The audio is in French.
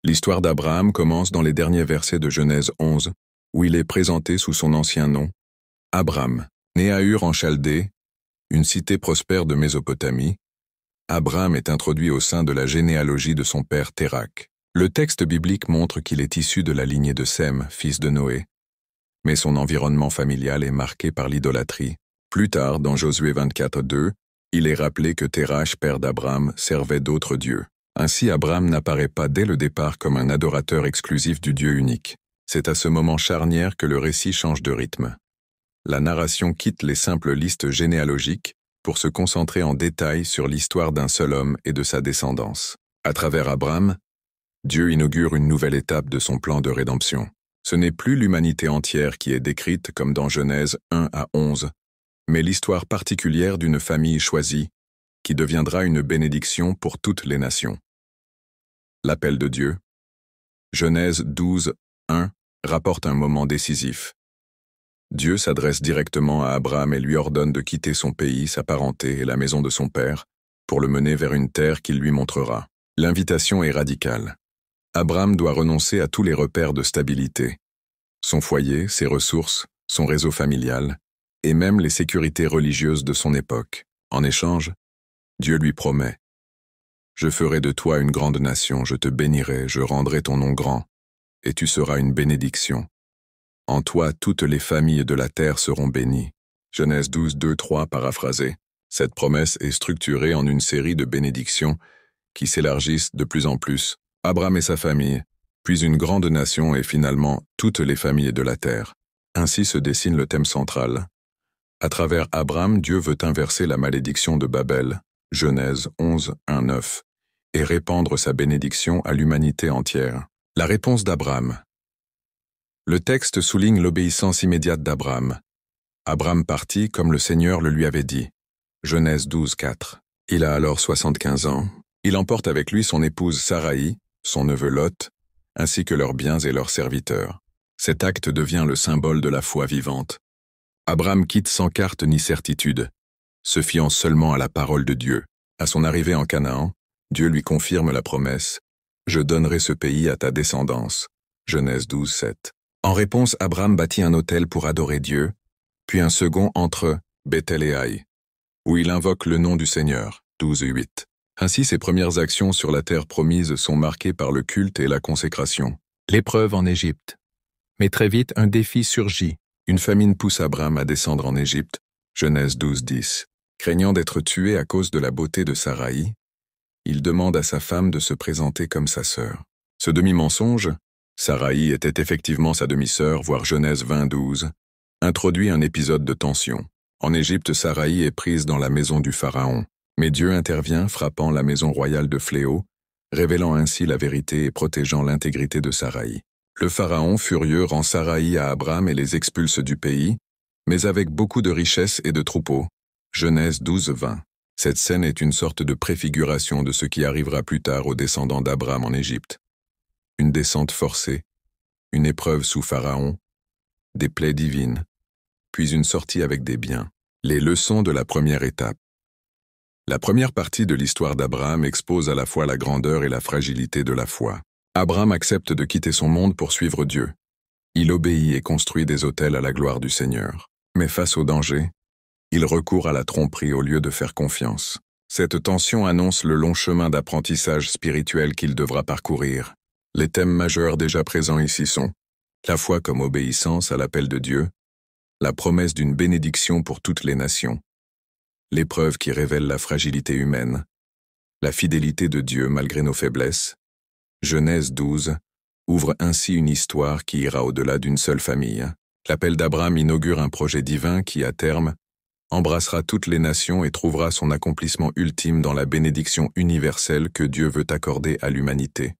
L'histoire d'Abraham commence dans les derniers versets de Genèse 11, où il est présenté sous son ancien nom, Abram, né à Ur en Chaldée, une cité prospère de Mésopotamie. Abram est introduit au sein de la généalogie de son père Térakh. Le texte biblique montre qu'il est issu de la lignée de Sem, fils de Noé, mais son environnement familial est marqué par l'idolâtrie. Plus tard, dans Josué 24:2, il est rappelé que Térach, père d'Abram, servait d'autres dieux. Ainsi, Abram n'apparaît pas dès le départ comme un adorateur exclusif du Dieu unique. C'est à ce moment charnière que le récit change de rythme. La narration quitte les simples listes généalogiques pour se concentrer en détail sur l'histoire d'un seul homme et de sa descendance. À travers Abram, Dieu inaugure une nouvelle étape de son plan de rédemption. Ce n'est plus l'humanité entière qui est décrite comme dans Genèse 1 à 11, mais l'histoire particulière d'une famille choisie, qui deviendra une bénédiction pour toutes les nations. L'appel de Dieu. Genèse 12, 1 rapporte un moment décisif. Dieu s'adresse directement à Abraham et lui ordonne de quitter son pays, sa parenté et la maison de son père, pour le mener vers une terre qu'il lui montrera. L'invitation est radicale. Abraham doit renoncer à tous les repères de stabilité. Son foyer, ses ressources, son réseau familial, et même les sécurités religieuses de son époque. En échange, Dieu lui promet « Je ferai de toi une grande nation, je te bénirai, je rendrai ton nom grand, et tu seras une bénédiction. En toi, toutes les familles de la terre seront bénies. » Genèse 12, 2, 3 paraphrasé. Cette promesse est structurée en une série de bénédictions qui s'élargissent de plus en plus. Abraham et sa famille, puis une grande nation et finalement toutes les familles de la terre. Ainsi se dessine le thème central. À travers Abraham, Dieu veut inverser la malédiction de Babel, Genèse 11, 1, 9, et répandre sa bénédiction à l'humanité entière. La réponse d'Abraham. Le texte souligne l'obéissance immédiate d'Abraham. Abraham partit comme le Seigneur le lui avait dit. Genèse 12, 4. Il a alors 75 ans. Il emporte avec lui son épouse Saraï, son neveu Lot, ainsi que leurs biens et leurs serviteurs. Cet acte devient le symbole de la foi vivante. Abraham quitte sans carte ni certitude, se fiant seulement à la parole de Dieu. À son arrivée en Canaan, Dieu lui confirme la promesse « Je donnerai ce pays à ta descendance » Genèse 12, 7. En réponse, Abraham bâtit un autel pour adorer Dieu, puis un second entre Bethel et Haï, où il invoque le nom du Seigneur 12, 8. Ainsi, ses premières actions sur la terre promise sont marquées par le culte et la consécration. L'épreuve en Égypte. Mais très vite, un défi surgit. Une famine pousse Abraham à descendre en Égypte, Genèse 12, 10. Craignant d'être tué à cause de la beauté de Saraï, il demande à sa femme de se présenter comme sa sœur. Ce demi-mensonge, Saraï était effectivement sa demi-sœur, voire Genèse 20, 12, introduit un épisode de tension. En Égypte, Saraï est prise dans la maison du pharaon. Mais Dieu intervient, frappant la maison royale de fléau, révélant ainsi la vérité et protégeant l'intégrité de Saraï. Le pharaon, furieux, rend Saraï à Abraham et les expulse du pays, mais avec beaucoup de richesses et de troupeaux. Genèse 12, 20. Cette scène est une sorte de préfiguration de ce qui arrivera plus tard aux descendants d'Abraham en Égypte. Une descente forcée, une épreuve sous pharaon, des plaies divines, puis une sortie avec des biens. Les leçons de la première étape. La première partie de l'histoire d'Abraham expose à la fois la grandeur et la fragilité de la foi. Abraham accepte de quitter son monde pour suivre Dieu. Il obéit et construit des autels à la gloire du Seigneur. Mais face au danger, il recourt à la tromperie au lieu de faire confiance. Cette tension annonce le long chemin d'apprentissage spirituel qu'il devra parcourir. Les thèmes majeurs déjà présents ici sont la foi comme obéissance à l'appel de Dieu, la promesse d'une bénédiction pour toutes les nations, l'épreuve qui révèle la fragilité humaine, la fidélité de Dieu malgré nos faiblesses. Genèse 12 ouvre ainsi une histoire qui ira au-delà d'une seule famille. L'appel d'Abraham inaugure un projet divin qui, à terme, embrassera toutes les nations et trouvera son accomplissement ultime dans la bénédiction universelle que Dieu veut accorder à l'humanité.